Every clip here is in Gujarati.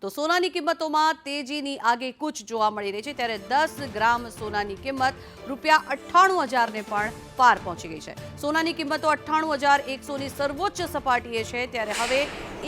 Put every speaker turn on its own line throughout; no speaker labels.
તો સોનાની કિંમતોમાં તેજીની આગેકૂચ જોવા મળી રહી છે ત્યારે 10 ગ્રામ સોનાની કિંમત ₹98,000ને પણ પાર પહોંચી ગઈ છે। સોનાની કિંમતો 98,100ની સર્વોચ્ચ સપાટીએ છે ત્યારે હવે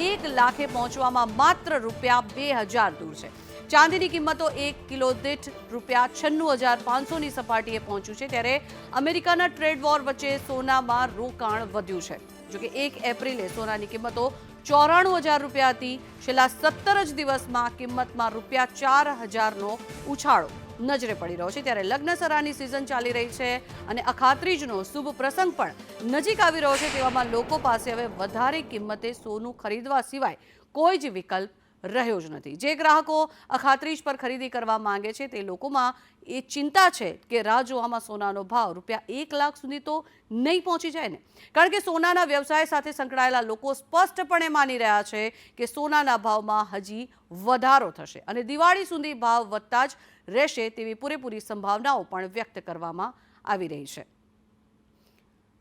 1 લાખે પહોંચવામાં માત્ર ₹2,000 દૂર છે। ચાંદીની કિંમતો 1 કિલો દીઠ ₹96,500ની સપાટીએ પહોંચ્યું છે ત્યારે અમેરિકાના ટ્રેડ વોર વચ્ચે સોનામાં રોકાણ વધ્યું છે। જોકે 1 એપ્રિલે સોનાની કિંમતો ₹94,000 હતી। છેલ્લા 17 જ દિવસમાં કિંમતમાં ₹4,000નો ઉછાળો નજરે પડી રહ્યો છે ત્યારે લગ્નસરાની સિઝન ચાલી રહી છે અને અખાત્રીજનો શુભ પ્રસંગ પણ નજીક આવી રહ્યો છે તેવામાં લોકો પાસે હવે વધારે કિંમતે સોનું ખરીદવા સિવાય કોઈ જ વિકલ્પ રહ્યો જ નથી। જે ગ્રાહકો અખાત્રીજ પર ખરીદી કરવા માંગે છે તે લોકોમાં એ ચિંતા છે કે રાહ જોવામાં સોનાનો ભાવ ₹1 લાખ સુધી તો નહીં પહોંચી જાય ને, કારણ કે સોનાના વ્યવસાય સાથે સંકળાયેલા લોકો સ્પષ્ટપણે માની રહ્યા છે કે સોનાના ભાવમાં હજી વધારો થશે અને દિવાળી સુધી ભાવ વધતા જ રહેશે તેવી પૂરેપૂરી સંભાવનાઓ પણ વ્યક્ત કરવામાં આવી રહી છે।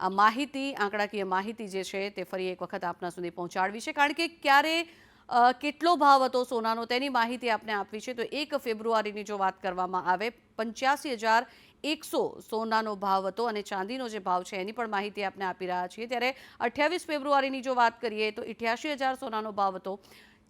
આ માહિતી, આંકડાકીય માહિતી જે છે તે ફરી એક વખત આપના સુધી પહોંચાડવી છે, કારણ કે ક્યારે કેટલો ભાવ હતો સોનાનો તેની માહિતી આપને આપવી છે। તો 1 ફેબ્રુઆરીની જો વાત કરવામાં આવે 85,100 સોનાનો ભાવ હતો અને ચાંદીનો જે ભાવ છે એની પણ માહિતી આપને આપી રહ્યા છીએ। ત્યારે 28 ફેબ્રુઆરીની જો વાત કરીએ તો 88,000 સોનાનો ભાવ હતો।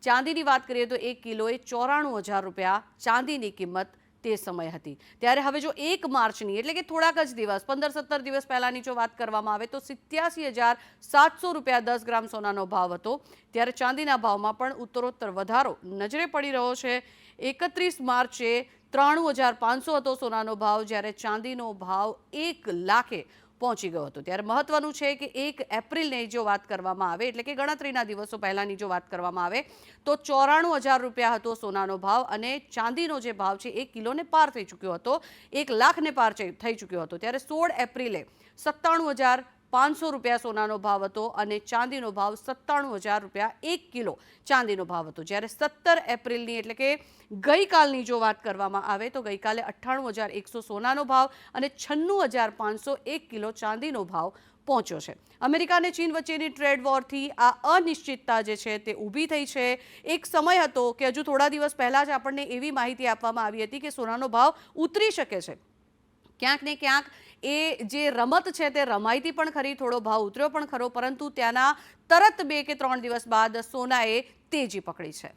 ચાંદીની વાત કરીએ તો 1 કિલોએ ₹94,000 ચાંદીની કિંમત તે સમય હતી। ત્યારે હવે જો 1 માર્ચની એટલે કે થોડાક જ દિવસ 15-17 દિવસ પહેલાની જો વાત કરવામાં આવે તો ₹87,700 10 ગ્રામ સોનાનો ભાવ હતો। ત્યારે ચાંદીના ભાવમાં પણ ઉત્તરોત્તર વધારો નજરે પડી રહ્યો છે। 31 માર્ચે 93,500 હતો સોનાનો ભાવ, જ્યારે ચાંદીનો ભાવ 1 લાખે પહોંચી ગયો હતો। ત્યારે મહત્વનું છે કે 1 એપ્રિલની જો વાત કરવામાં આવે એટલે કે ગણતરીના દિવસો પહેલાની જો વાત કરવામાં આવે તો ₹94,000 હતો સોનાનો ભાવ અને ચાંદીનો જે ભાવ છે 1 કિલોને પાર થઈ ચૂક્યો હતો, 1 લાખને પાર થઈ ચૂક્યો હતો। ત્યારે 16 એપ્રિલે ₹97,500 સોનાનો ભાવ હતો અને ચાંદીનો ભાવ ₹97,000 1 કિલો ચાંદીનો ભાવ હતો। જ્યારે 17 એપ્રિલની એટલે કે ગઈકાલની જો વાત કરવામાં આવે તો ગઈકાલે 98,100 સોનાનો ભાવ અને 96,500 1 કિલો ચાંદીનો ભાવ પહોંચ્યો છે। અમેરિકા અને ચીન વચ્ચેની ટ્રેડ વોરથી આ અનિશ્ચિતતા જે છે તે ઊભી થઈ છે। એક સમય હતો કે હજુ થોડા દિવસ પહેલાં જ આપણને એવી માહિતી આપવામાં આવી હતી કે સોનાનો ભાવ ઉતરી શકે છે। ક્યાંક ને ક્યાંક એ જે રમત છે તે રમાઈતી પણ ખરી, થોડો ભાવ ઉતર્યો પણ ખરો, પરંતુ ત્યાંના તરત 2 કે 3 દિવસ બાદ સોનાએ તેજી પકડી છે।